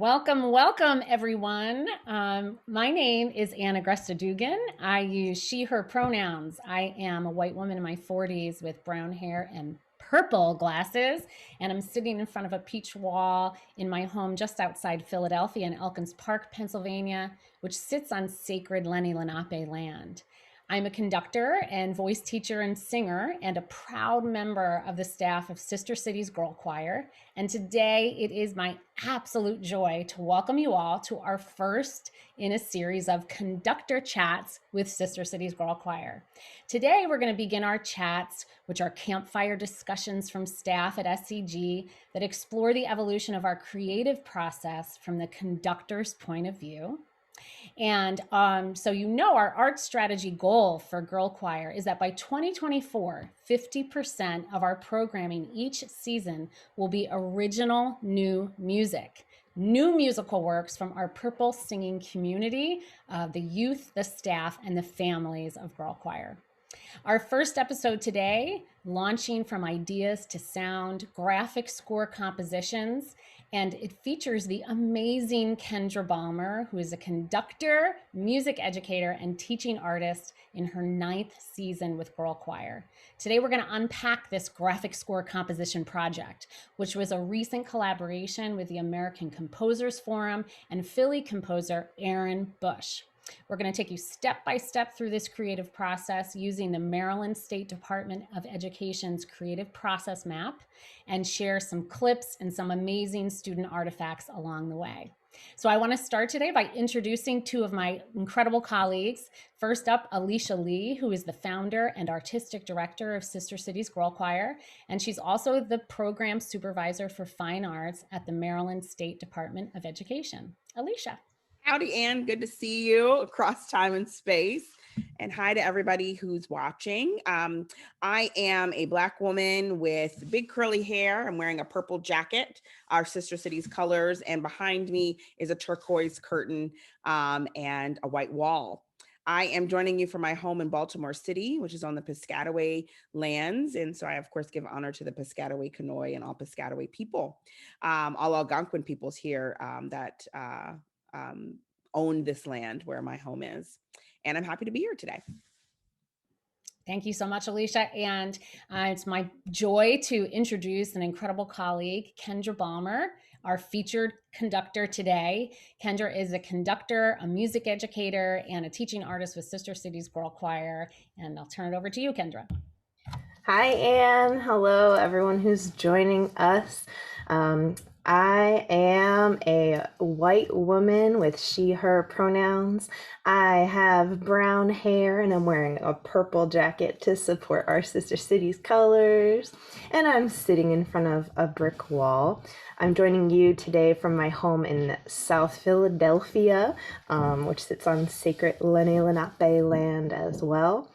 Welcome, welcome, everyone. My name is Anna Gresta Dugan. I use she, her pronouns. I am a white woman in my 40s with brown hair and purple glasses, and I'm sitting in front of a peach wall in my home just outside Philadelphia in Elkins Park, Pennsylvania, which sits on sacred Lenni Lenape land. I'm a conductor and voice teacher and singer and a proud member of the staff of Sister Cities Girlchoir. And today it is my absolute joy to welcome you all to our first in a series of Conductor Chats with Sister Cities Girlchoir. Today we're going to begin our chats, which are campfire discussions from staff at SCG that explore the evolution of our creative process from the conductor's point of view. And so our art strategy goal for Girlchoir is that by 2024, 50% of our programming each season will be original new music. New musical works from our purple singing community, the youth, the staff, and the families of Girlchoir. Our first episode today, launching from ideas to sound, graphic score compositions, and it features the amazing Kendra Balmer, who is a conductor, music educator, and teaching artist in her 9th season with Girlchoir. Today, we're going to unpack this graphic score composition project, which was a recent collaboration with the American Composers Forum and Philly composer Erin Busch. We're going to take you step by step through this creative process using the Maryland State Department of Education's creative process map and share some clips and some amazing student artifacts along the way. So I want to start today by introducing two of my incredible colleagues. First up, Alicia Lee, who is the founder and artistic director of Sister Cities Girlchoir, and she's also the program supervisor for fine arts at the Maryland State Department of Education. Alicia. Howdy, Ann. Good to see you across time and space. And hi to everybody who's watching. I am a Black woman with big curly hair. I'm wearing a purple jacket, our Sister Cities colors, and behind me is a turquoise curtain and a white wall. I am joining you from my home in Baltimore City, which is on the Piscataway lands. And so I, of course, give honor to the Piscataway Conoy and all Piscataway people, all Algonquin peoples here that own this land where my home is. And I'm happy to be here today. Thank you so much, Alicia. And it's my joy to introduce an incredible colleague, Kendra Balmer, our featured conductor today. Kendra is a conductor, a music educator, and a teaching artist with Sister Cities Girlchoir. And I'll turn it over to you, Kendra. Hi, Anne. Hello, everyone who's joining us. I am a white woman with she, her pronouns. I have brown hair and I'm wearing a purple jacket to support our Sister Cities colors. And I'm sitting in front of a brick wall. I'm joining you today from my home in South Philadelphia, which sits on sacred Lenni Lenape land as well.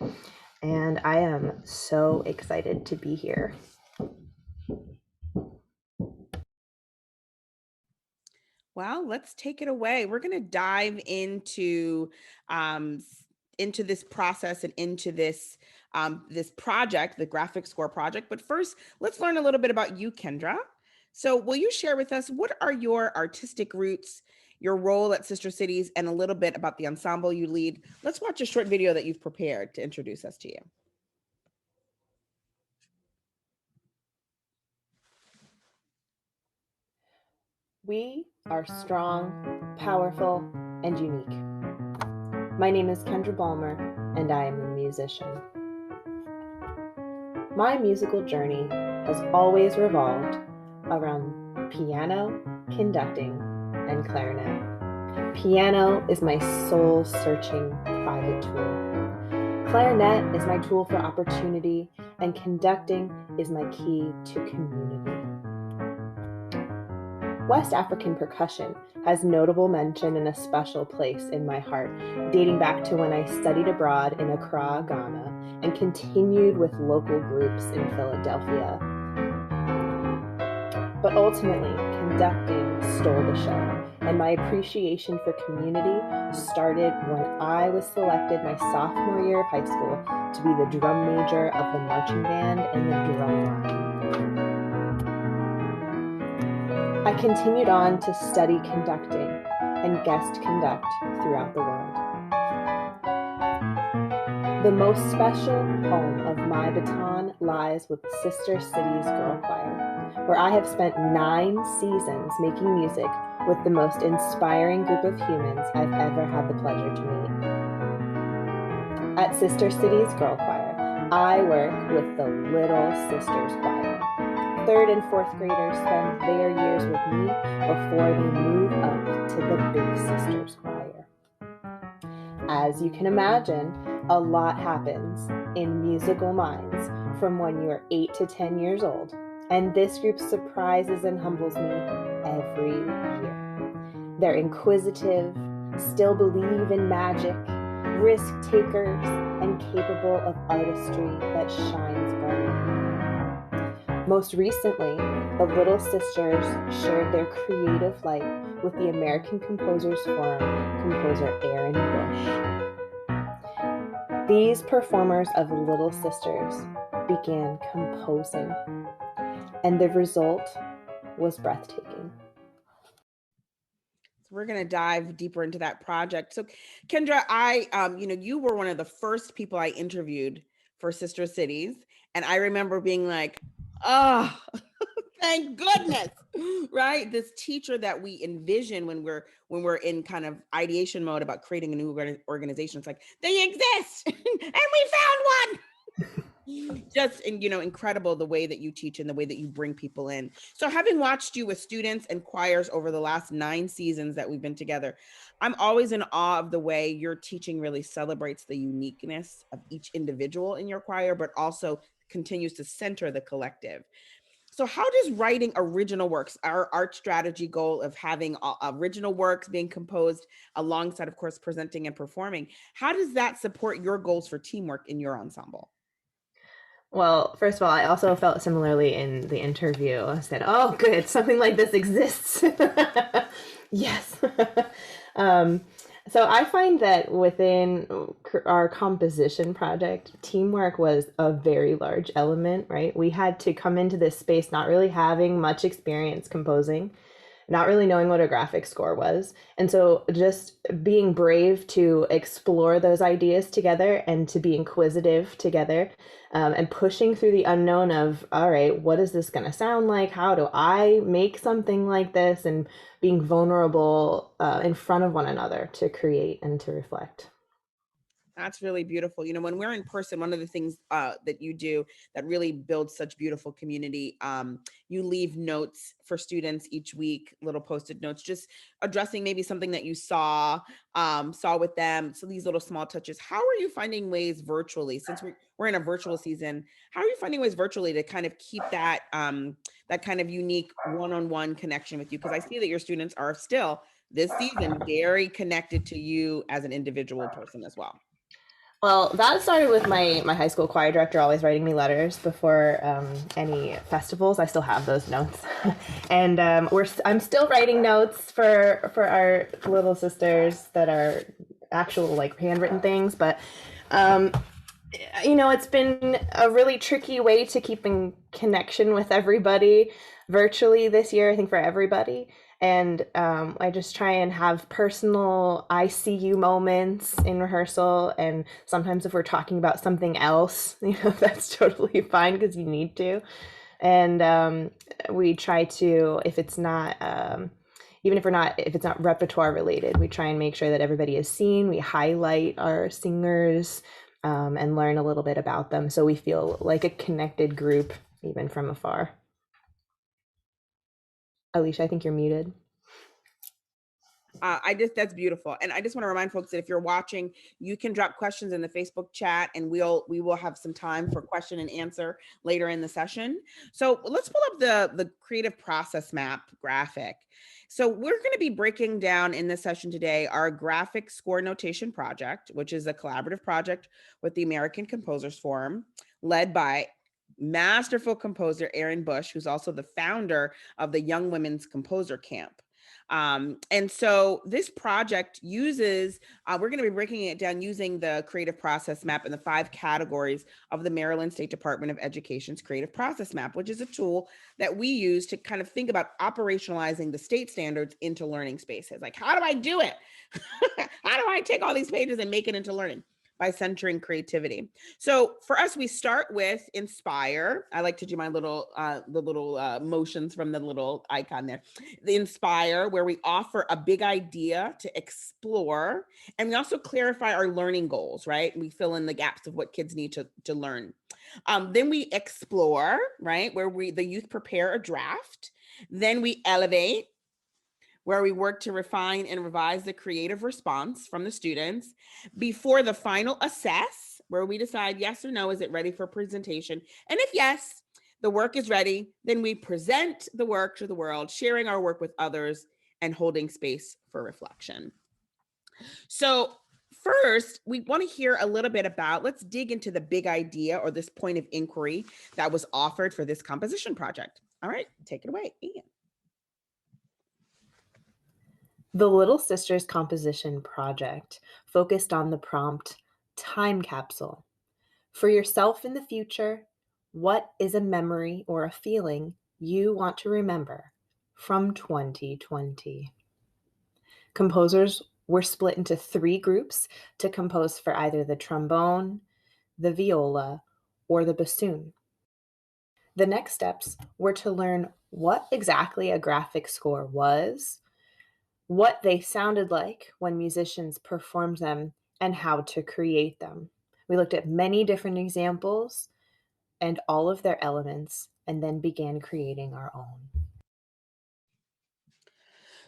And I am so excited to be here. Well, let's take it away. We're going to dive into this process and into this this project, the graphic score project. But first, let's learn a little bit about you, Kendra. So will you share with us what are your artistic roots, your role at Sister Cities, and a little bit about the ensemble you lead? Let's watch a short video that you've prepared to introduce us to you. We are strong, powerful, and unique. My name is Kendra Balmer, and I am a musician. My musical journey has always revolved around piano, conducting, and clarinet. Piano is my soul-searching private tool. Clarinet is my tool for opportunity, and conducting is my key to community. West African percussion has notable mention and a special place in my heart, dating back to when I studied abroad in Accra, Ghana, and continued with local groups in Philadelphia. But ultimately, conducting stole the show, and my appreciation for community started when I was selected my sophomore year of high school to be the drum major of the marching band and the drum line. I continued on to study conducting and guest conduct throughout the world. The most special home of my baton lies with Sister Cities Girlchoir, where I have spent 9 seasons making music with the most inspiring group of humans I've ever had the pleasure to meet. At Sister Cities Girlchoir, I work with the Little Sisters Choir. 3rd and 4th graders spend their years with me before they move up to the Big Sisters Choir. As you can imagine, a lot happens in musical minds from when you are 8 to 10 years old, and this group surprises and humbles me every year. They're inquisitive, still believe in magic, risk takers, and capable of artistry that shines bright. Most recently, the Little Sisters shared their creative light with the American Composers Forum composer Erin Busch. These performers of Little Sisters began composing, and the result was breathtaking. We're going to dive deeper into that project. So Kendra, you were one of the first people I interviewed for Sister Cities. And I remember being like, oh, thank goodness, right? This teacher that we envision when we're in kind of ideation mode about creating a new organization. It's like, they exist and we found one. Just incredible the way that you teach and the way that you bring people in. So having watched you with students and choirs over the last 9 seasons that we've been together, I'm always in awe of the way your teaching really celebrates the uniqueness of each individual in your choir, but also continues to center the collective. So how does writing original works, our art strategy goal of having original works being composed alongside, of course, presenting and performing, how does that support your goals for teamwork in your ensemble? Well, first of all, I also felt similarly in the interview. I said, oh, good, something like this exists. Yes. So I find that within our composition project, teamwork was a very large element, right? We had to come into this space not really having much experience composing, not really knowing what a graphic score was. And so just being brave to explore those ideas together and to be inquisitive together, and pushing through the unknown of, all right, what is this going to sound like? How do I make something like this? And being vulnerable in front of one another to create and to reflect. That's really beautiful. When we're in person, one of the things that you do that really builds such beautiful community, you leave notes for students each week, little post-it notes, just addressing maybe something that you saw with them. So these little small touches. How are you finding ways virtually, since we're in a virtual season, how are you finding ways virtually to kind of keep that that kind of unique one-on-one connection with you? Because I see that your students are still this season very connected to you as an individual person as well. Well, that started with my high school choir director always writing me letters before any festivals. I still have those notes, and I'm still writing notes for our little sisters that are actual like handwritten things. But it's been a really tricky way to keep in connection with everybody virtually this year. I think for everybody. And I just try and have personal I see you moments in rehearsal. And sometimes if we're talking about something else, that's totally fine because you need to. And we try to, if it's not, even if it's not repertoire related, we try and make sure that everybody is seen. We highlight our singers and learn a little bit about them so we feel like a connected group, even from afar. Alicia, I think you're muted. That's beautiful. And I just want to remind folks that if you're watching, you can drop questions in the Facebook chat and we will have some time for question and answer later in the session. So let's pull up the creative process map graphic. So we're going to be breaking down in this session today our graphic score notation project, which is a collaborative project with the American Composers Forum, led by masterful composer Erin Busch, who's also the founder of the Young Women's Composer Camp. And so this project uses, we're going to be breaking it down using the creative process map and the 5 categories of the Maryland State Department of Education's creative process map, which is a tool that we use to kind of think about operationalizing the state standards into learning spaces. Like, how do I do it? How do I take all these pages and make it into learning? By centering creativity. So for us, we start with inspire. I like to do my little, motions from the little icon there. The inspire, where we offer a big idea to explore, and we also clarify our learning goals, right? We fill in the gaps of what kids need to learn. Then we explore, right? Where the youth prepare a draft. Then we elevate, where we work to refine and revise the creative response from the students. Before the final assess, where we decide yes or no, is it ready for presentation? And if yes, the work is ready, then we present the work to the world, sharing our work with others and holding space for reflection. So first, we want to hear a little bit about, let's dig into the big idea or this point of inquiry that was offered for this composition project. All right, take it away, Ian. The Little Sisters composition project focused on the prompt time capsule. For yourself in the future, what is a memory or a feeling you want to remember from 2020? Composers were split into 3 groups to compose for either the trombone, the viola, or the bassoon. The next steps were to learn what exactly a graphic score was, what they sounded like when musicians performed them, and how to create them. We looked at many different examples and all of their elements, and then began creating our own.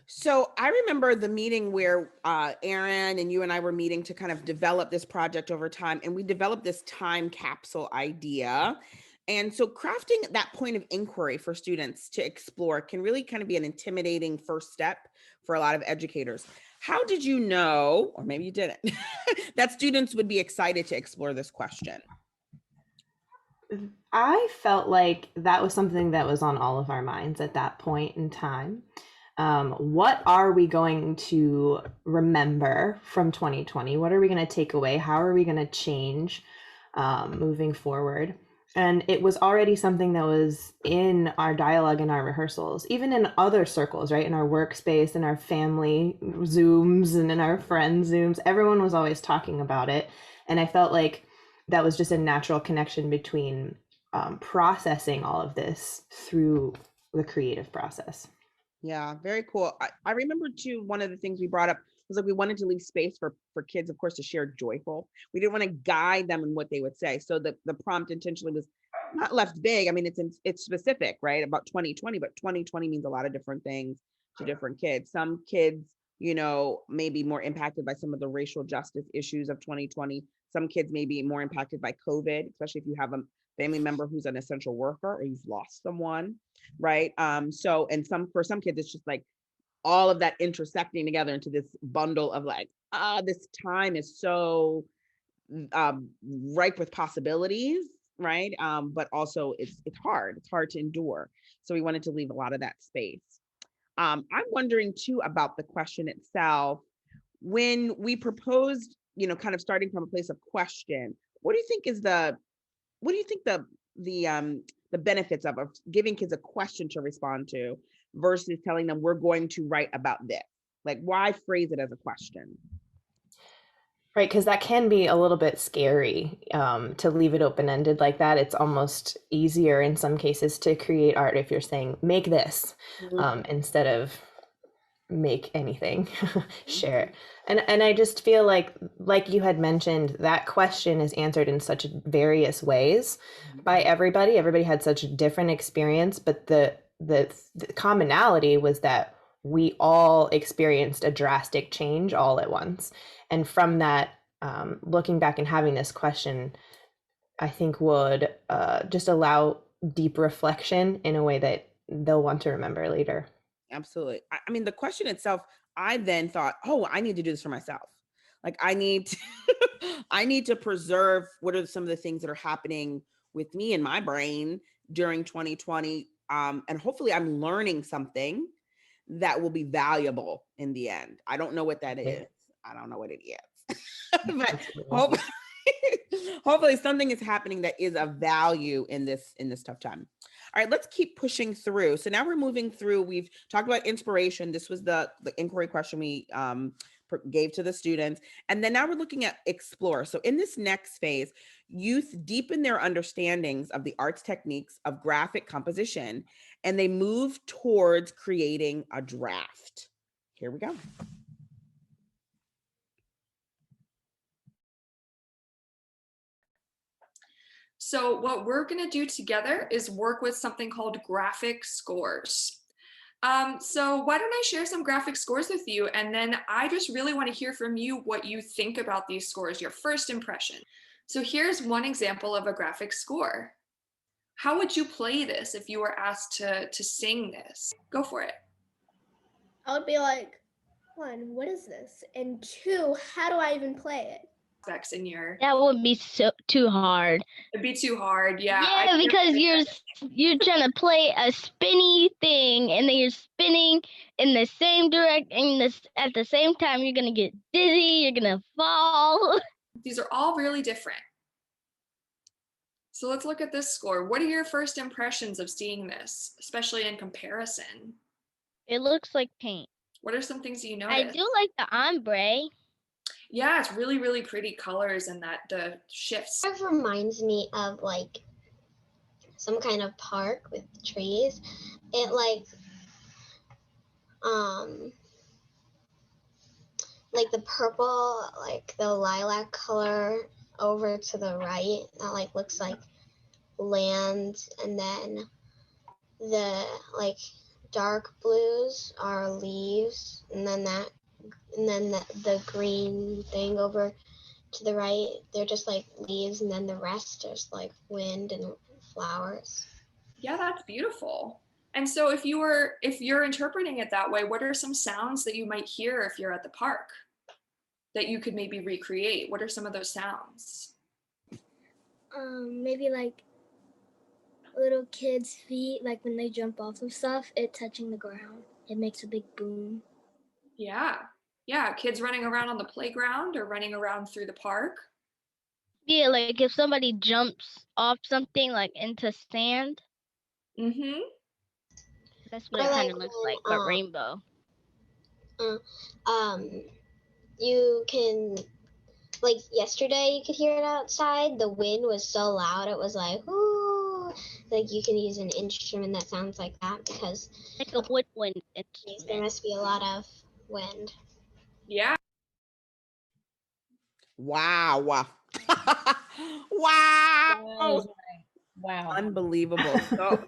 So I remember the meeting where Erin and you and I were meeting to kind of develop this project over time, and we developed this time capsule idea. And so crafting that point of inquiry for students to explore can really kind of be an intimidating first step for a lot of educators. How did you know, or maybe you didn't, that students would be excited to explore this question? I felt like that was something that was on all of our minds at that point in time. What are we going to remember from 2020? What are we going to take away? How are we going to change moving forward? And it was already something that was in our dialogue and our rehearsals, even in other circles, right? In our workspace, in our family Zooms, and in our friends Zooms. Everyone was always talking about it. And I felt like that was just a natural connection between processing all of this through the creative process. Yeah, very cool. I remember too, one of the things we brought up was like we wanted to leave space for kids, of course, to share joyful. We didn't want to guide them in what they would say. So the prompt intentionally was not left big. I mean, it's specific, right? About 2020, but 2020 means a lot of different things to different kids. Some kids, may be more impacted by some of the racial justice issues of 2020. Some kids may be more impacted by COVID, especially if you have a family member who's an essential worker or you've lost someone, right? So, and for some kids, it's just like all of that intersecting together into this bundle of like, this time is so ripe with possibilities, right? But also it's hard to endure. So we wanted to leave a lot of that space. I'm wondering too about the question itself. When we proposed, kind of starting from a place of question, what do you think the benefits of giving kids a question to respond to versus telling them we're going to write about this? Like, why phrase it as a question? Right, because that can be a little bit scary to leave it open-ended like that. It's almost easier in some cases to create art if you're saying, make this, instead of make anything, share. And I just feel like you had mentioned, that question is answered in such various ways by everybody. Everybody had such a different experience, but the commonality was that we all experienced a drastic change all at once. And from that, looking back and having this question, I think would just allow deep reflection in a way that they'll want to remember later. Absolutely. I mean, the question itself, I then thought, oh, I need to do this for myself. Like I need to preserve what are some of the things that are happening with me in my brain during 2020. And hopefully I'm learning something that will be valuable in the end. I don't know what that is. I don't know what it is. But hopefully something is happening that is of value in this tough time. All right, let's keep pushing through. So now we're moving through. We've talked about inspiration. This was the inquiry question we gave to the students. And then now we're looking at explore. So in this next phase, youth deepen their understandings of the arts techniques of graphic composition, and they move towards creating a draft. Here we go. So what we're going to do together is work with something called graphic scores. So why don't I share some graphic scores with you, and then I just really want to hear from you what you think about these scores, your first impression. So here's one example of a graphic score. How would you play this if you were asked to sing this? Go for it. I would be like, one, what is this? And two, how do I even play it? In your That would be too hard. It'd be too hard, yeah. Yeah, because you're trying to play a spinny thing, and then you're spinning in the same direction. At the same time, you're gonna get dizzy. You're gonna fall. These are all really different. So let's look at this score. What are your first impressions of seeing this, especially in comparison? It looks like paint. What are some things you notice? I do like the ombre. Yeah, it's really, really pretty colors and the shifts. It reminds me of like some kind of park with trees. It like the purple, like the lilac color over to the right, that like looks like land, and then the like dark blues are leaves, and then the green thing over to the right, they're just like leaves, and then the rest is like wind and flowers. Yeah, that's beautiful. And so if you're interpreting it that way, what are some sounds that you might hear if you're at the park that you could maybe recreate? What are some of those sounds? Maybe like little kids' feet, like when they jump off of stuff, it touching the ground. It makes a big boom. Yeah. Yeah, kids running around on the playground or running around through the park. Yeah, like if somebody jumps off something like into sand. Mm-hmm. That's what it kind of looks like, but rainbow. You can, like yesterday, you could hear it outside. The wind was so loud, it was like, ooh. Like you can use an instrument that sounds like that, because like a woodwind instrument. There must be a lot of wind. Yeah. Wow. Wow. Wow. Unbelievable. So,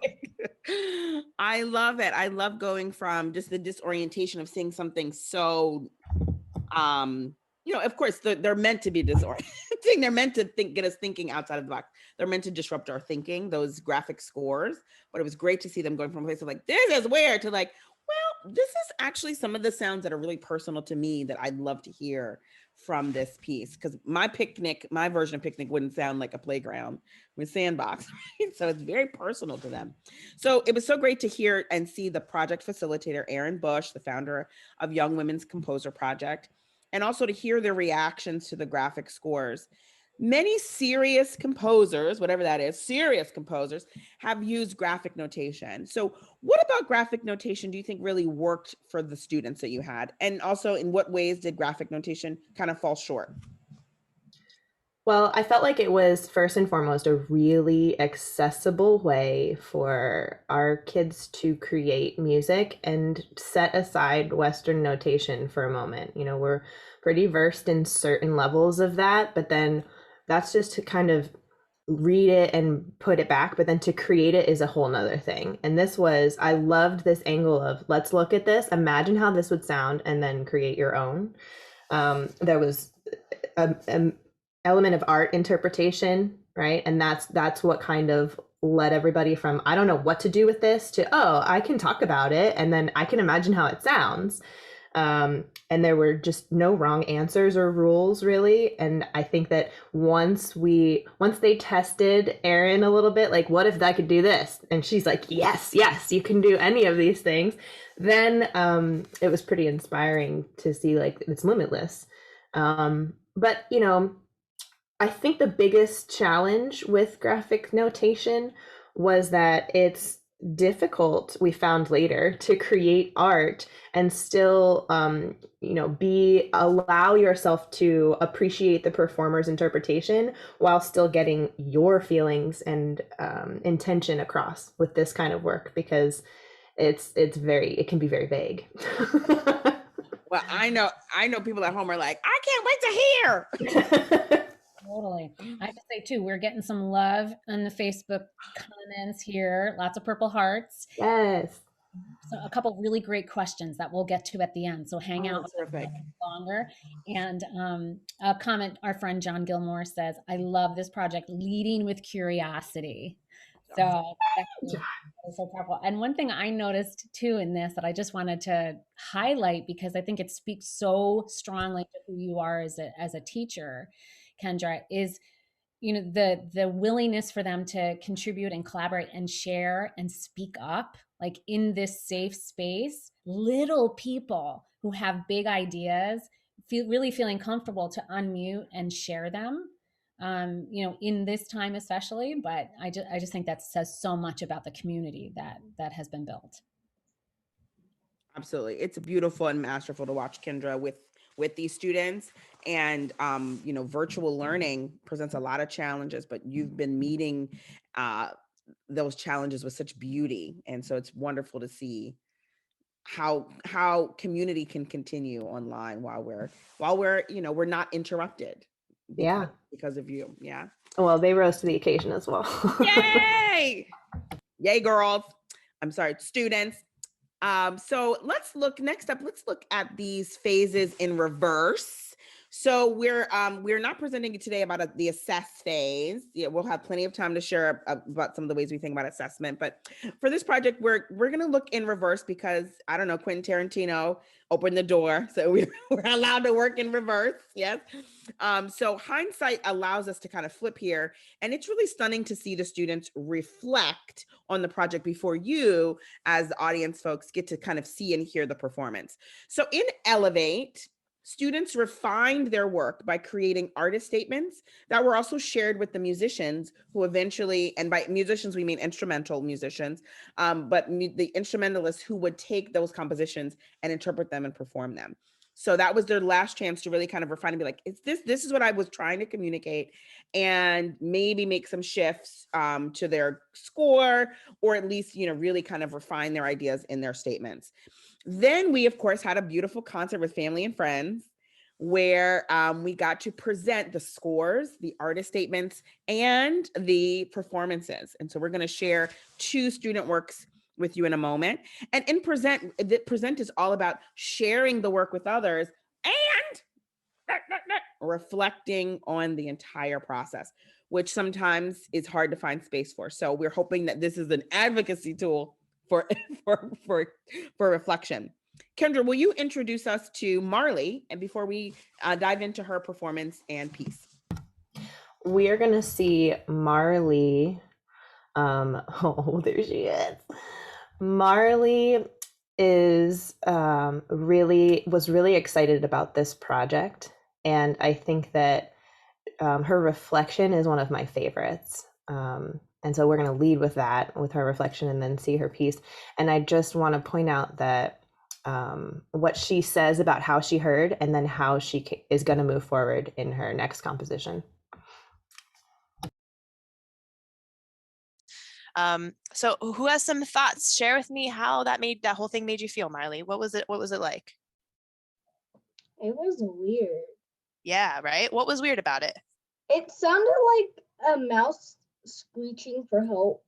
I love it. I love going from just the disorientation of seeing something so, of course they're meant to be disorienting. They're meant to get us thinking outside of the box. They're meant to disrupt our thinking, those graphic scores. But it was great to see them going from a place of like, this is weird, to like, well, this is actually some of the sounds that are really personal to me that I'd love to hear from this piece. Because my version of picnic wouldn't sound like a playground with sandbox, right? So it's very personal to them. So it was so great to hear and see the project facilitator, Erin Busch, the founder of Young Women's Composer Project, and also to hear their reactions to the graphic scores. Many serious composers, whatever that is, serious composers, have used graphic notation. So what about graphic notation do you think really worked for the students that you had? And also, in what ways did graphic notation kind of fall short? Well, I felt like it was first and foremost a really accessible way for our kids to create music and set aside Western notation for a moment. You know, we're pretty versed in certain levels of that, but then that's just to kind of read it and put it back, but then to create it is a whole nother thing. And I loved this angle of, let's look at this, imagine how this would sound, and then create your own. There was an element of art interpretation, right? And that's what kind of led everybody from, I don't know what to do with this, to, oh, I can talk about it, and then I can imagine how it sounds. And there were just no wrong answers or rules really. And I think that once they tested Erin a little bit, like, what if I could do this? And she's like, yes, you can do any of these things. Then it was pretty inspiring to see like it's limitless. But I think the biggest challenge with graphic notation was that it's difficult, we found later, to create art and still allow yourself to appreciate the performer's interpretation while still getting your feelings and intention across with this kind of work, because it can be very vague. Well, I know people at home are like, I can't wait to hear. Totally. I have to say too, we're getting some love on the Facebook comments here. Lots of purple hearts. Yes. So a couple really great questions that we'll get to at the end. So hang out terrific. Longer. And a comment, our friend John Gilmore says, I love this project, leading with curiosity. So that's so powerful. And one thing I noticed too in this that I just wanted to highlight, because I think it speaks so strongly to who you are as a teacher, Kendra, is the willingness for them to contribute and collaborate and share and speak up, like in this safe space. Little people who have big ideas feeling comfortable to unmute and share them, in this time especially. But I just think that says so much about the community that has been built. Absolutely. It's beautiful and masterful to watch, Kendra, with these students. And virtual learning presents a lot of challenges, but you've been meeting those challenges with such beauty. And so it's wonderful to see how community can continue online while we're we're not interrupted because of you. Yeah. Well, they rose to the occasion as well. Yay! Yay, girls. I'm sorry, students. So let's look at these phases in reverse. So we're not presenting today about the assess phase. Yeah, we'll have plenty of time to share about some of the ways we think about assessment. But for this project, we're going to look in reverse because, I don't know, Quentin Tarantino opened the door, so we're allowed to work in reverse. Yes. So hindsight allows us to kind of flip here, and it's really stunning to see the students reflect on the project before you, as the audience folks, get to kind of see and hear the performance. So in Elevate, students refined their work by creating artist statements that were also shared with the musicians, who eventually, and by musicians we mean instrumental musicians, but the instrumentalists who would take those compositions and interpret them and perform them. So that was their last chance to really kind of refine and be like, this is what I was trying to communicate, and maybe make some shifts to their score, or at least, really kind of refine their ideas in their statements. Then we, of course, had a beautiful concert with family and friends where we got to present the scores, the artist statements, and the performances. And so we're going to share 2 student works with you in a moment. And in present is all about sharing the work with others and reflecting on the entire process, which sometimes is hard to find space for. So we're hoping that this is an advocacy tool for reflection. Kendra, will you introduce us to Marley, and before we dive into her performance and piece? We are going to see Marley. Oh, there she is. Marley was really excited about this project, and I think that her reflection is one of my favorites. And so we're going to lead with that, with her reflection, and then see her piece. And I just want to point out that what she says about how she heard, and then how she is going to move forward in her next composition. So who has some thoughts? Share with me how that whole thing made you feel, Marley. What was it like? It was weird. Yeah, right? What was weird about it? It sounded like a mouse screeching for help,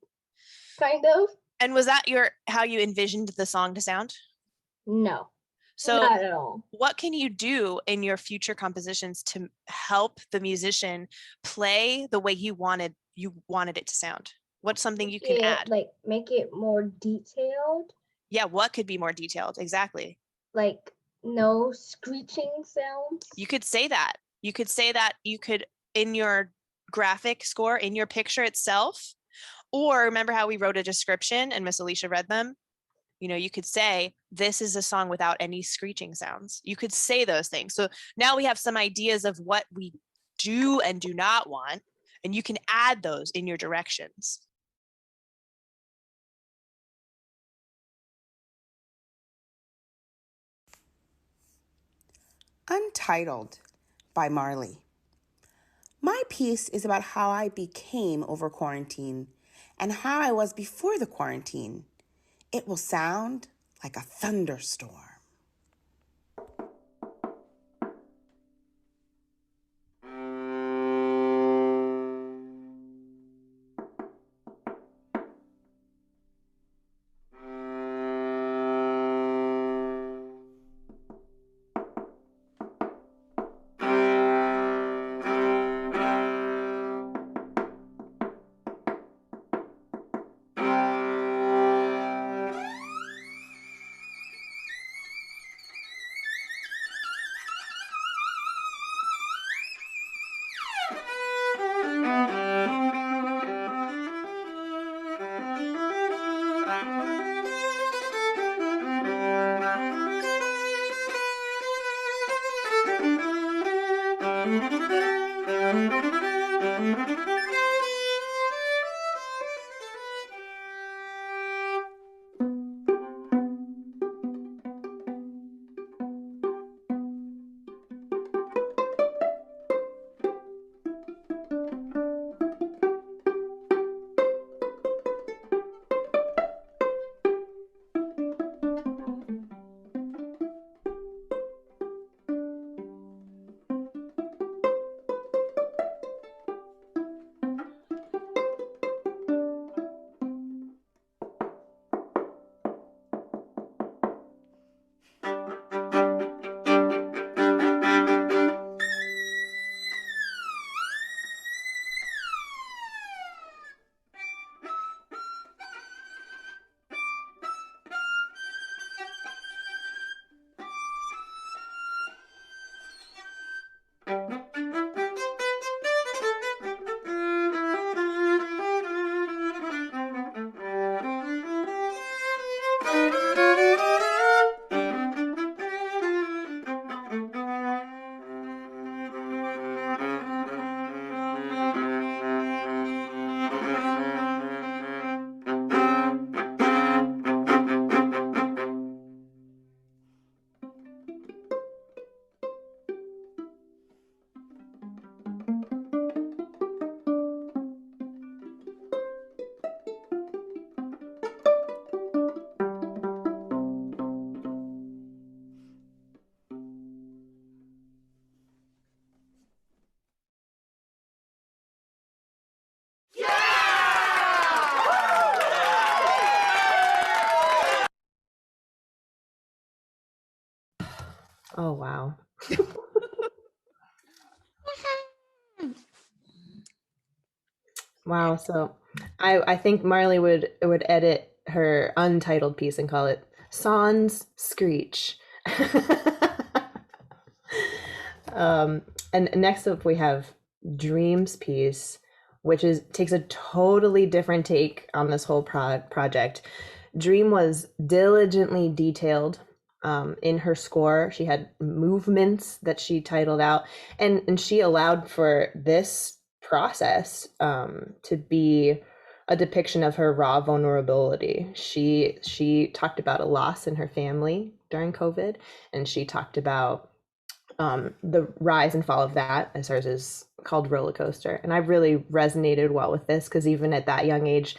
kind of. And was that how you envisioned the song to sound? No. So not at all. What can you do in your future compositions to help the musician play the way you wanted it to sound? What's something you can add? Like make it more detailed. Yeah, what could be more detailed? Exactly. Like no screeching sounds. You could say that. You could say that in your graphic score, in your picture itself, or remember how we wrote a description and Miss Alicia read them? You could say, this is a song without any screeching sounds. You could say those things. So now we have some ideas of what we do and do not want, and you can add those in your directions. Untitled by Marley. My piece is about how I became over quarantine and how I was before the quarantine. It will sound like a thunderstorm. Oh, wow. Wow. So I think Marley would edit her untitled piece and call it Sans Screech. And next up we have Dream's piece, which takes a totally different take on this whole project. Dream was diligently detailed in her score. She had movements that she titled out, and she allowed for this process to be a depiction of her raw vulnerability. She talked about a loss in her family during COVID, and she talked about the rise and fall of that, as hers is called Roller Coaster. And I really resonated well with this because even at that young age,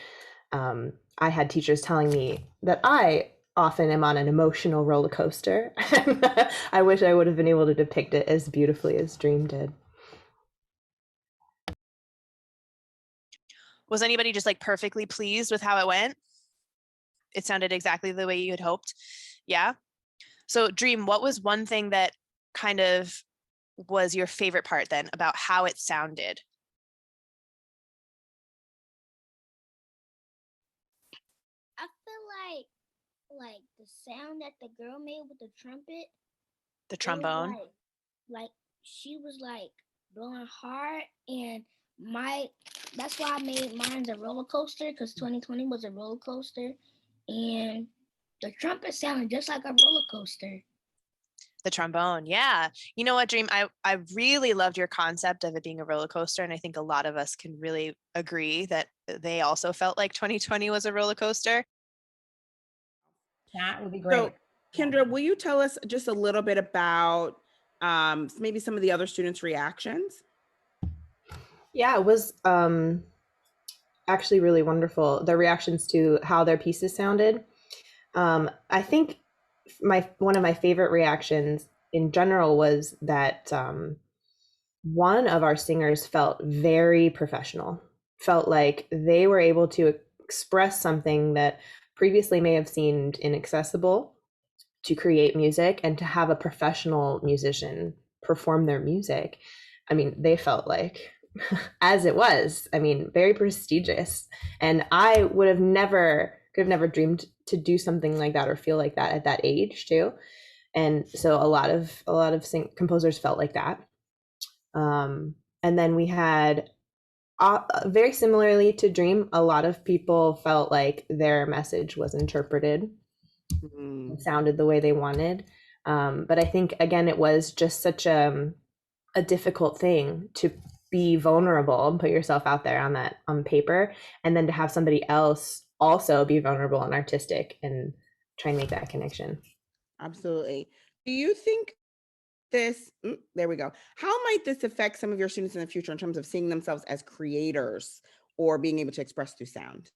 I had teachers telling me that I often am on an emotional roller coaster. I wish I would have been able to depict it as beautifully as Dream did. Was anybody just like perfectly pleased with how it went? It sounded exactly the way you had hoped. Yeah. So Dream, what was one thing that kind of was your favorite part then about how it sounded? I feel like the sound that the girl made with the trumpet The it was trombone. like she was like blowing hard, and that's why I made mine's a roller coaster, because 2020 was a roller coaster, and the trumpet sounded just like a roller coaster. The trombone. Yeah. You know what, Dream? I really loved your concept of it being a roller coaster. And I think a lot of us can really agree that they also felt like 2020 was a roller coaster. That would be great. So, Kendra, will you tell us just a little bit about maybe some of the other students' reactions? Yeah, it was actually really wonderful. Their reactions to how their pieces sounded. I think one of my favorite reactions in general was that one of our singers felt very professional, felt like they were able to express something that previously may have seemed inaccessible, to create music and to have a professional musician perform their music. I mean, they felt like, as it was, I mean, very prestigious. And I could have never dreamed to do something like that or feel like that at that age too. And so a lot of composers felt like that. And then we had very similarly to Dream, a lot of people felt like their message was interpreted, sounded the way they wanted. But I think, again, it was just such a difficult thing to be vulnerable and put yourself out there on paper, and then to have somebody else also be vulnerable and artistic and try and make that connection. Absolutely. Do you think there we go. How might this affect some of your students in the future in terms of seeing themselves as creators or being able to express through sound?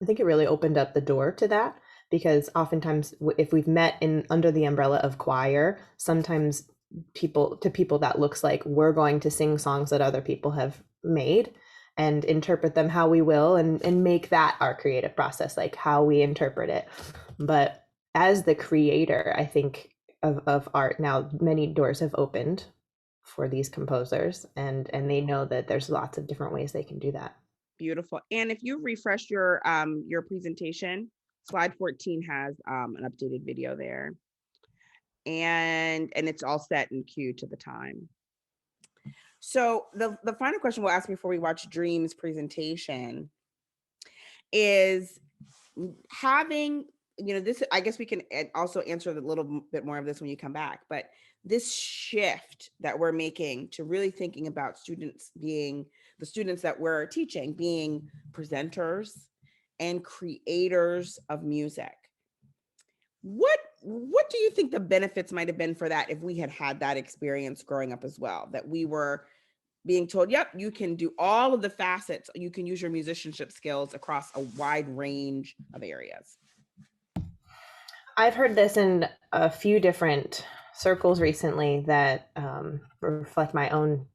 I think it really opened up the door to that, because oftentimes if we've met under the umbrella of choir, sometimes people that looks like we're going to sing songs that other people have made and interpret them how we will, and make that our creative process, like how we interpret it. But as the creator, I think of art now, many doors have opened for these composers, and they know that there's lots of different ways they can do that. Beautiful. And if you refresh your presentation, slide 14 has an updated video there. And it's all set and queued to the time. So the final question we'll ask before we watch Dream's presentation is having, this, I guess we can also answer a little bit more of this when you come back, but this shift that we're making to really thinking about students being the students that we're teaching, being presenters and creators of music. What do you think the benefits might have been for that if we had that experience growing up as well, that we were being told, yep, you can do all of the facets, you can use your musicianship skills across a wide range of areas? I've heard this in a few different circles recently that reflect my own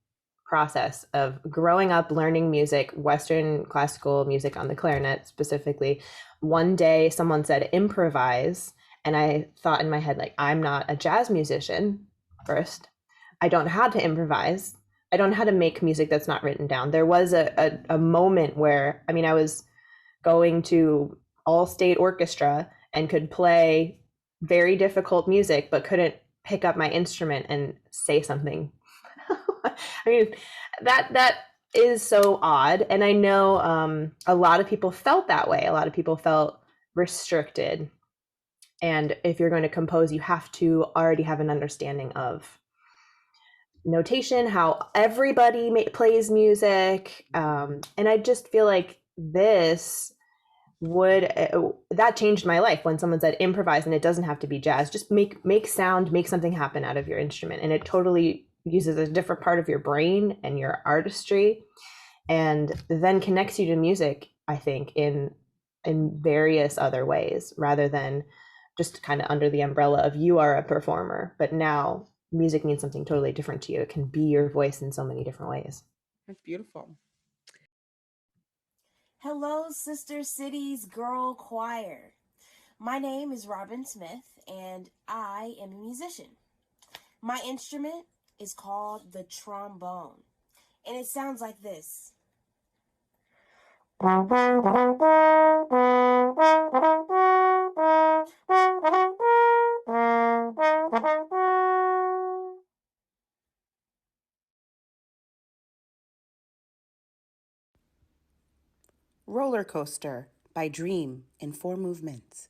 process of growing up learning music, Western classical music on the clarinet specifically. One day someone said improvise, and I thought in my head, like, I'm not a jazz musician. First, I don't know how to improvise. I don't know how to make music that's not written down. There was a moment where, I mean, I was going to all-state orchestra and could play very difficult music, but couldn't pick up my instrument and say something. I mean, that is so odd. And I know a lot of people felt that way. A lot of people felt restricted. And if you're going to compose, you have to already have an understanding of notation, how everybody plays music. And I just feel like this that changed my life when someone said improvise, and it doesn't have to be jazz, just make sound, make something happen out of your instrument. And it totally uses a different part of your brain and your artistry, and then connects you to music, I think, in various other ways, rather than just kind of under the umbrella of you are a performer. But now music means something totally different to you. It can be your voice in so many different ways. That's beautiful. Hello, Sister City's Girlchoir. My name is Robin Smith, and I am a musician. My instrument is called the trombone, and it sounds like this. Roller Coaster by Dream in 4 movements.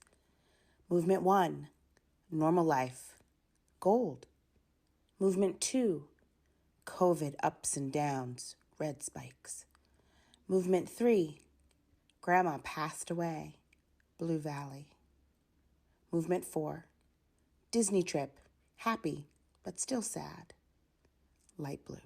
Movement 1, Normal Life, gold. Movement 2, COVID ups and downs, red spikes. Movement 3, Grandma passed away, Blue Valley. Movement 4, Disney trip, happy but still sad, light blue.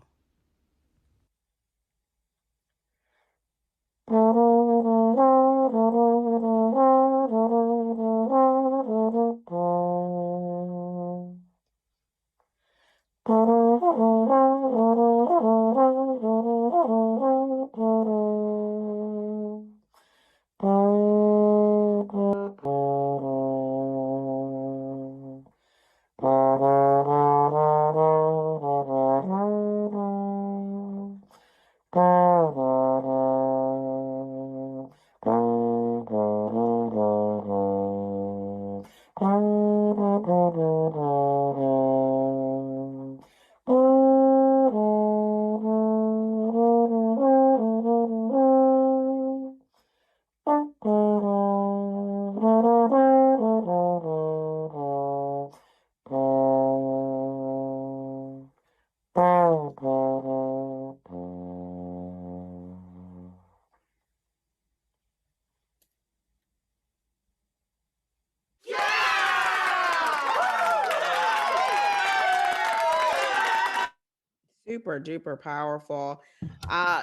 Super duper powerful. I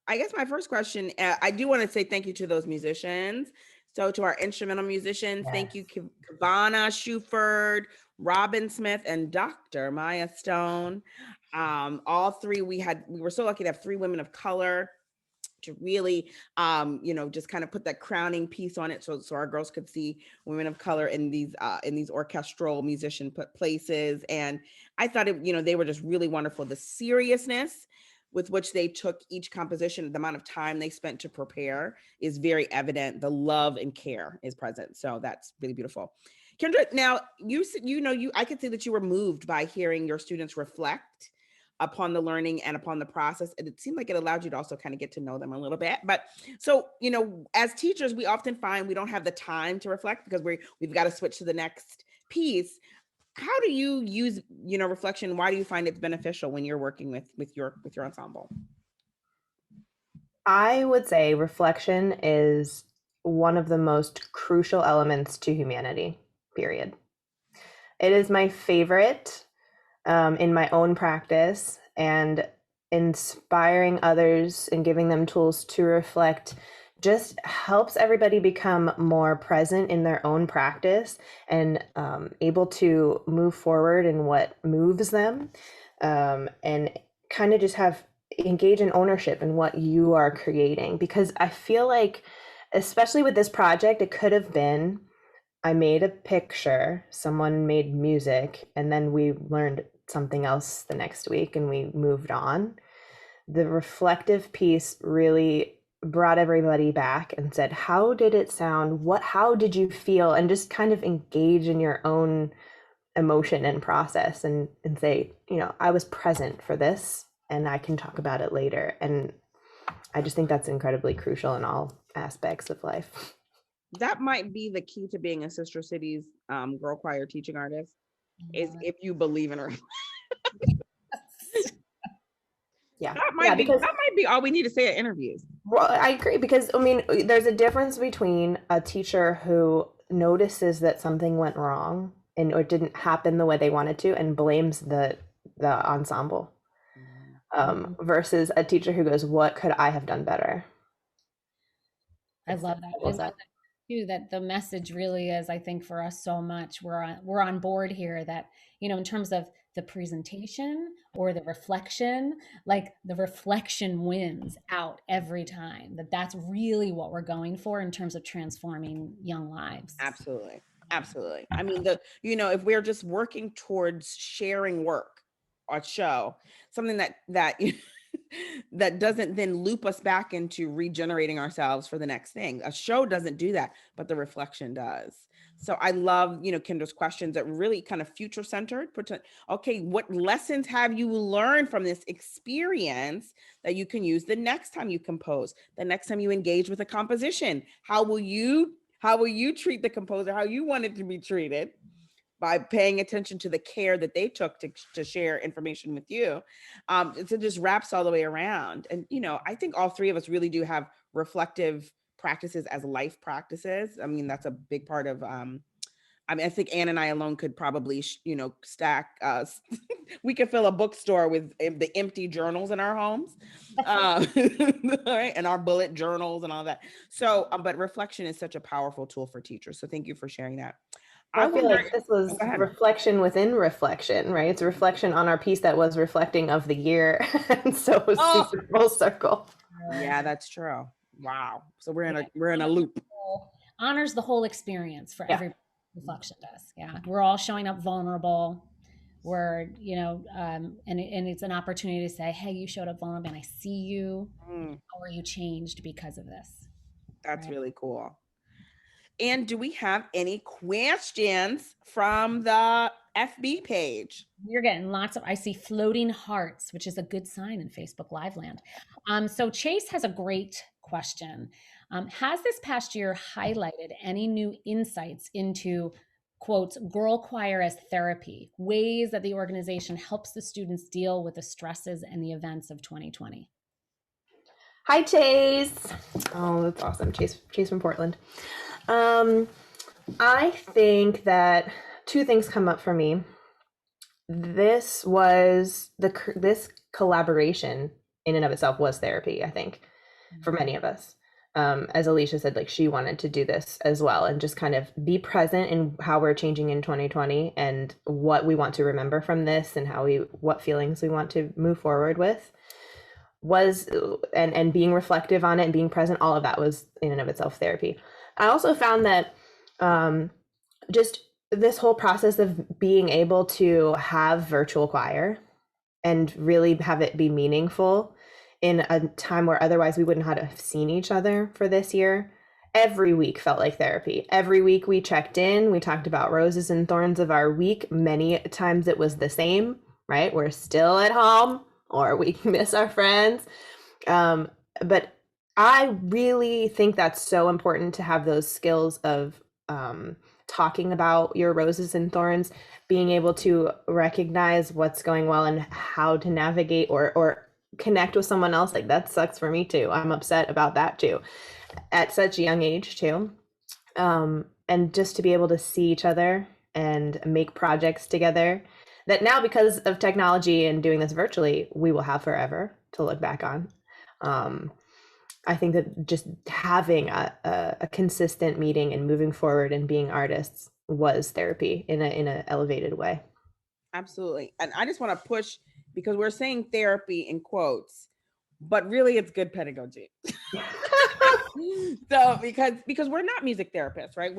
guess my first question, I do want to say thank you to those musicians. So to our instrumental musicians, thank you, Kavana Shuford, Robin Smith, and Dr. Maya Stone. All three, we were so lucky to have 3 women of color to really just kind of put that crowning piece on it, so our girls could see women of color in these orchestral musician places. And I thought they were just really wonderful. The seriousness with which they took each composition, the amount of time they spent to prepare is very evident. The love and care is present. So that's really beautiful. Kendra, now I could see that you were moved by hearing your students reflect upon the learning and upon the process. And it seemed like it allowed you to also kind of get to know them a little bit. But so, as teachers, we often find we don't have the time to reflect because we've got to switch to the next piece. How do you use, reflection? Why do you find it's beneficial when you're working with your ensemble? I would say reflection is one of the most crucial elements to humanity, period. It is my favorite in my own practice, and inspiring others and giving them tools to reflect just helps everybody become more present in their own practice and able to move forward in what moves them, and kind of just engage in ownership in what you are creating. Because I feel like, especially with this project, it could have been, I made a picture, someone made music, and then we learned something else the next week and we moved on. The reflective piece really brought everybody back and said, how did it sound? How did you feel? And just kind of engage in your own emotion and process and say, I was present for this and I can talk about it later. And I just think that's incredibly crucial in all aspects of life. That might be the key to being a Sister Cities Girl Choir teaching artist, is if you believe in her. Yeah, that might be all we need to say at interviews. Well, I agree, because there's a difference between a teacher who notices that something went wrong and or didn't happen the way they wanted to and blames the ensemble, versus a teacher who goes, what could I have done better? I love that. I love that too, that the message really is, I think, for us so much, we're on board here, that in terms of the presentation or the reflection, like the reflection wins out every time. That's really what we're going for in terms of transforming young lives. Absolutely. I mean, if we're just working towards sharing work or show, something that that doesn't then loop us back into regenerating ourselves for the next thing. A show doesn't do that, but the reflection does. So I love, Kendra's questions that really kind of future centered. Okay, what lessons have you learned from this experience that you can use the next time you compose, the next time you engage with a composition? How will you treat the composer, how you want it to be treated, by paying attention to the care that they took to share information with you. So it just wraps all the way around. And, I think all three of us really do have reflective practices as life practices. I mean, that's a big part of, I think Ann and I alone could probably, stack, we could fill a bookstore with the empty journals in our homes, right? And our bullet journals and all that. So, but reflection is such a powerful tool for teachers. So thank you for sharing that. I feel like this was reflection within reflection, right? It's a reflection on our piece that was reflecting of the year. And so it was super full circle. Yeah, that's true. Wow. So we're in a loop. Honors the whole experience for every reflection does. Yeah. We're all showing up vulnerable. We're, and it's an opportunity to say, hey, you showed up vulnerable and I see you. How are you changed because of this? That's really cool. And do we have any questions from the FB page? You're getting lots of, I see floating hearts, which is a good sign in Facebook Live land. So Chase has a great question. Has this past year highlighted any new insights into, quotes, girl choir as therapy, ways that the organization helps the students deal with the stresses and the events of 2020? Hi, Chase. Oh, that's awesome. Chase from Portland. I think that two things come up for me. This collaboration in and of itself was therapy, I think, for many of us. As Alicia said, like she wanted to do this as well and just kind of be present in how we're changing in 2020 and what we want to remember from this and what feelings we want to move forward with and being reflective on it and being present. All of that was in and of itself therapy. I also found that just this whole process of being able to have virtual choir and really have it be meaningful in a time where otherwise we wouldn't have seen each other for this year. Every week felt like therapy. Every week we checked in, we talked about roses and thorns of our week. Many times it was the same, right? We're still at home or we miss our friends. But I really think that's so important to have those skills of talking about your roses and thorns, being able to recognize what's going well and how to navigate or connect with someone else. Like that sucks for me too. I'm upset about that too, at such a young age too. And just to be able to see each other and make projects together that now, because of technology and doing this virtually, we will have forever to look back on. I think that just having a consistent meeting and moving forward and being artists was therapy in a elevated way. Absolutely. And I just want to push, because we're saying therapy in quotes, but really it's good pedagogy. So because we're not music therapists, right?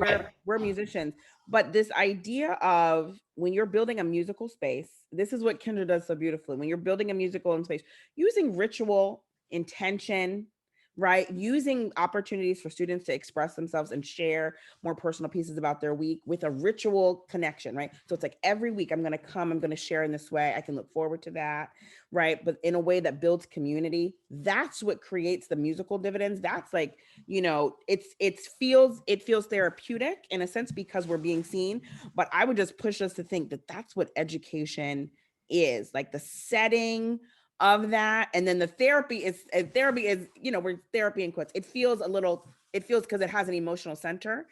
We're musicians, but this idea of when you're building a musical space, this is what Kendra does so beautifully. When you're building a musical space, using ritual, intention, right? Using opportunities for students to express themselves and share more personal pieces about their week with a ritual connection, right? So it's like every week I'm going to share in this way. I can look forward to that, right? But in a way that builds community. That's what creates the musical dividends. That's like, it feels therapeutic in a sense because we're being seen. But I would just push us to think that that's what education is, like the setting of that. And then the therapy is, we're therapy in quotes. It feels because it has an emotional center.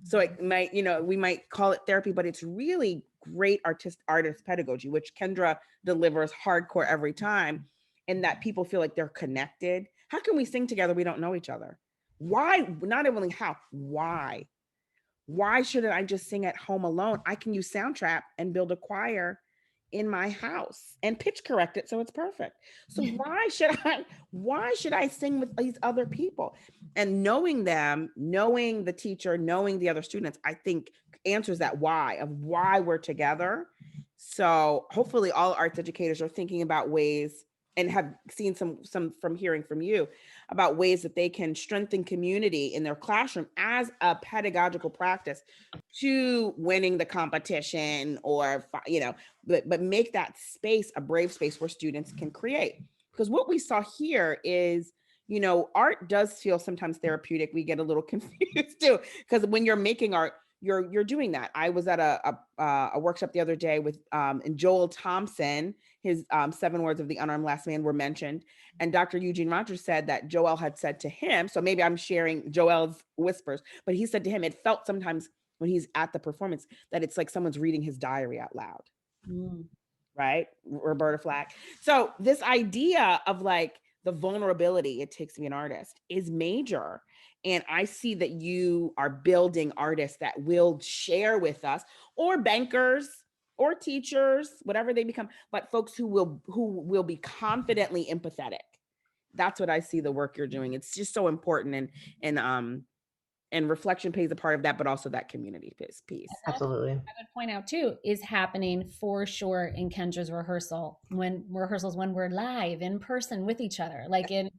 So it might, we might call it therapy, but it's really great artist pedagogy, which Kendra delivers hardcore every time. And that people feel like they're connected. How can we sing together? We don't know each other. Why? Not only how, why? Why shouldn't I just sing at home alone? I can use Soundtrap and build a choir in my house and pitch correct it so it's perfect. So why should I sing with these other people? And knowing them, knowing the teacher, knowing the other students, I think answers that why of why we're together. So hopefully all arts educators are thinking about ways and have seen some from hearing from you about ways that they can strengthen community in their classroom as a pedagogical practice to winning the competition, or but make that space a brave space where students can create. Because what we saw here is, art does feel sometimes therapeutic. We get a little confused too, because when you're making art, you're doing that. I was at a workshop the other day with and Joel Thompson. His 7 words of the unarmed last man were mentioned, and Dr. Eugene Rogers said that Joel had said to him, so maybe I'm sharing Joel's whispers, but he said to him, it felt sometimes when he's at the performance that it's like someone's reading his diary out loud. Right? Roberta Flack. So this idea of like the vulnerability it takes to be an artist is major. And I see that you are building artists that will share with us, or bankers or teachers, whatever they become, but folks who will be confidently empathetic. That's what I see the work you're doing. It's just so important. And reflection plays a part of that, but also that community piece. Absolutely. I would point out too, is happening for sure in Kendra's rehearsals when we're live in person with each other, like in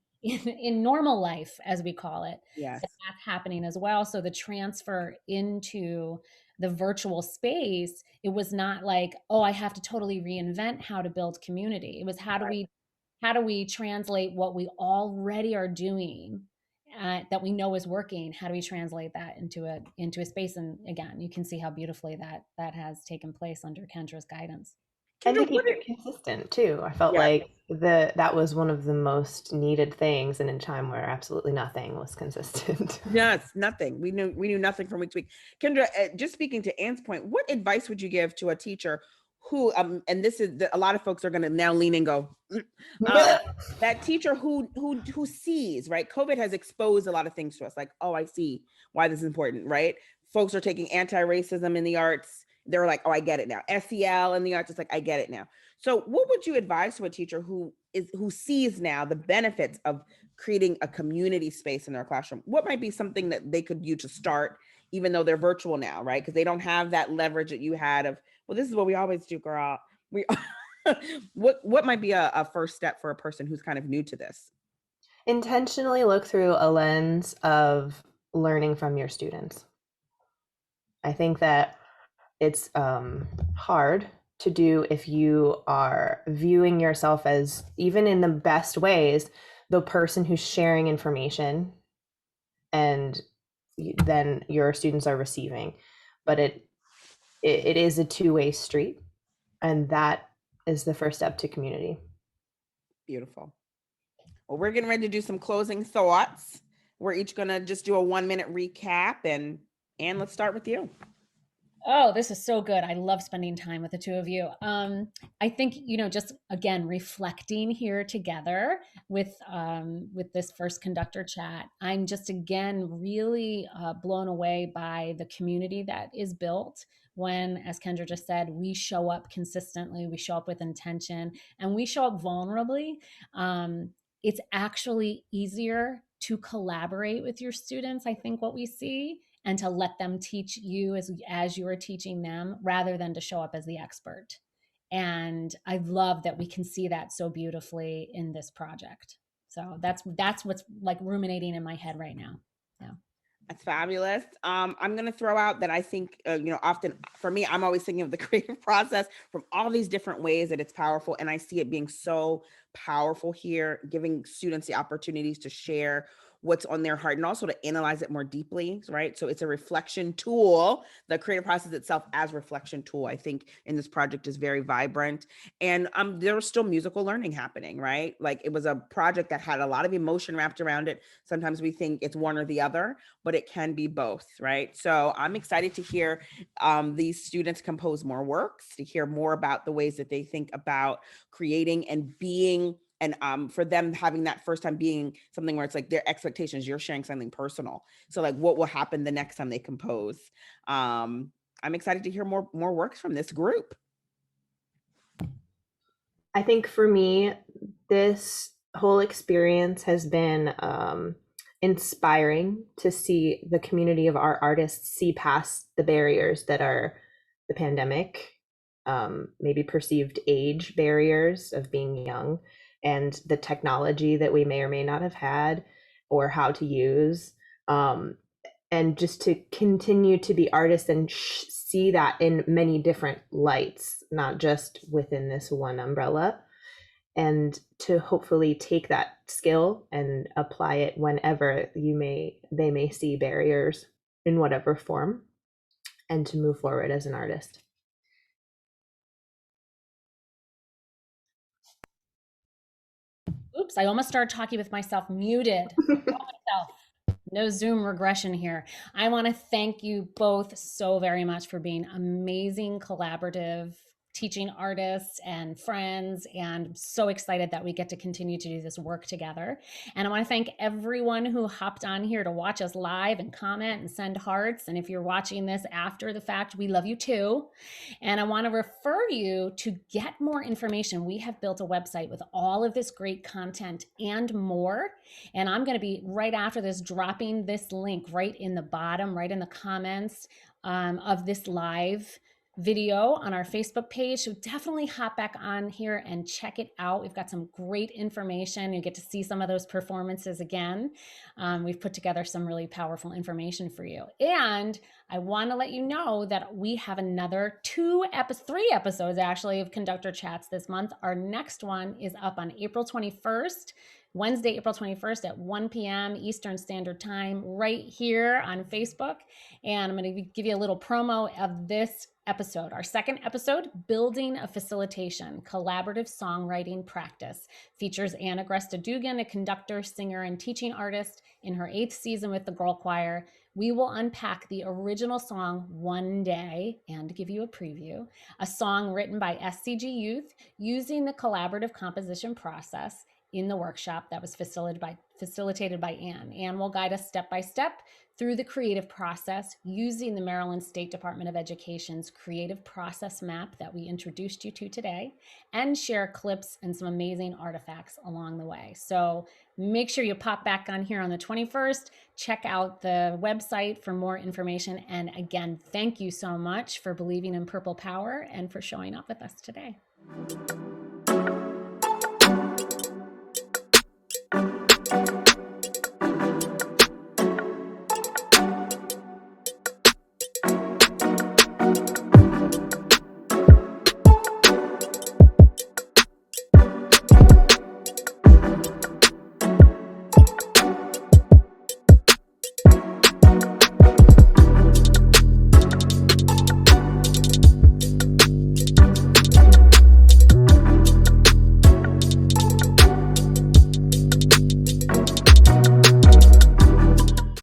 normal life, as we call it. Yes. That's happening as well. So the transfer into the virtual space, it was not like, oh, I have to totally reinvent how to build community. It was how do we translate what we already are doing that we know is working? How do we translate that into a space? And again, you can see how beautifully that has taken place under Kendra's guidance. And to keep it consistent too. I felt like that was one of the most needed things in a time where absolutely nothing was consistent. Yes, nothing. We knew nothing from week to week. Kendra, just speaking to Anne's point, what advice would you give to a teacher who, and this is a lot of folks are going to now lean and go, that teacher who sees, right? COVID has exposed a lot of things to us. Like, oh, I see why this is important, right? Folks are taking anti-racism in the arts. They're like, oh, I get it now. SEL in the arts, it's like, I get it now. So what would you advise to a teacher who sees now the benefits of creating a community space in their classroom? What might be something that they could use to start, even though they're virtual now, right? Because they don't have that leverage that you had of, well, this is what we always do, girl. What might be a first step for a person who's kind of new to this? Intentionally look through a lens of learning from your students. I think that it's hard to do if you are viewing yourself as, even in the best ways, the person who's sharing information, and then your students are receiving. But it is a two-way street, and that is the first step to community. Beautiful. Well, we're getting ready to do some closing thoughts. We're each going to just do a 1-minute recap, and Anne, let's start with you. Oh, this is so good. I love spending time with the two of you. I think, just again, reflecting here together with this first Conductor Chat, I'm just again really blown away by the community that is built when, as Kendra just said, we show up consistently, we show up with intention, and we show up vulnerably. It's actually easier to collaborate with your students, I think, what we see, and to let them teach you as you are teaching them, rather than to show up as the expert. And I love that we can see that so beautifully in this project. So that's what's like ruminating in my head right now. Yeah. That's fabulous. I'm going to throw out that I think, often for me, I'm always thinking of the creative process from all these different ways that it's powerful. And I see it being so powerful here, giving students the opportunities to share what's on their heart and also to analyze it more deeply, right? So it's a reflection tool. The creative process itself as reflection tool, I think in this project is very vibrant. And there was still musical learning happening, right? Like it was a project that had a lot of emotion wrapped around it. Sometimes we think it's one or the other, but it can be both, right? So I'm excited to hear these students compose more works, to hear more about the ways that they think about creating and being. And for them having that first time being something where it's like their expectations, you're sharing something personal. So like what will happen the next time they compose? I'm excited to hear more works from this group. I think for me, this whole experience has been inspiring to see the community of our artists see past the barriers that are the pandemic, maybe perceived age barriers of being young, and the technology that we may or may not have had or how to use. And just to continue to be artists and see that in many different lights, not just within this one umbrella, and to hopefully take that skill and apply it whenever they may see barriers in whatever form, and to move forward as an artist. Oops, I almost started talking with myself muted. No Zoom regression here. I want to thank you both so very much for being amazing collaborative teaching artists and friends, and I'm so excited that we get to continue to do this work together. And I want to thank everyone who hopped on here to watch us live and comment and send hearts. And if you're watching this after the fact, we love you too. And I want to refer you to get more information. We have built a website with all of this great content and more. And I'm going to be right after this dropping this link right in the bottom, right in the comments of this live video on our Facebook page. So definitely hop back on here and check it out. We've got some great information. You get to see some of those performances again. We've put together some really powerful information for you. And I want to let you know that we have another three episodes actually of Conductor Chats this month. Our next one is up on April 21st. Wednesday, April 21st at 1 p.m. Eastern Standard Time, right here on Facebook. And I'm going to give you a little promo of this episode. Our second episode, Building a Facilitation, Collaborative Songwriting Practice, features Anna Gresta-Dugan, a conductor, singer, and teaching artist in her 8th season with the Girlchoir. We will unpack the original song One Day and give you a preview, a song written by SCG Youth using the collaborative composition process in the workshop that was facilitated by Anne. Anne will guide us step by step through the creative process using the Maryland State Department of Education's creative process map that we introduced you to today, and share clips and some amazing artifacts along the way. So make sure you pop back on here on the 21st, check out the website for more information. And again, thank you so much for believing in Purple Power and for showing up with us today.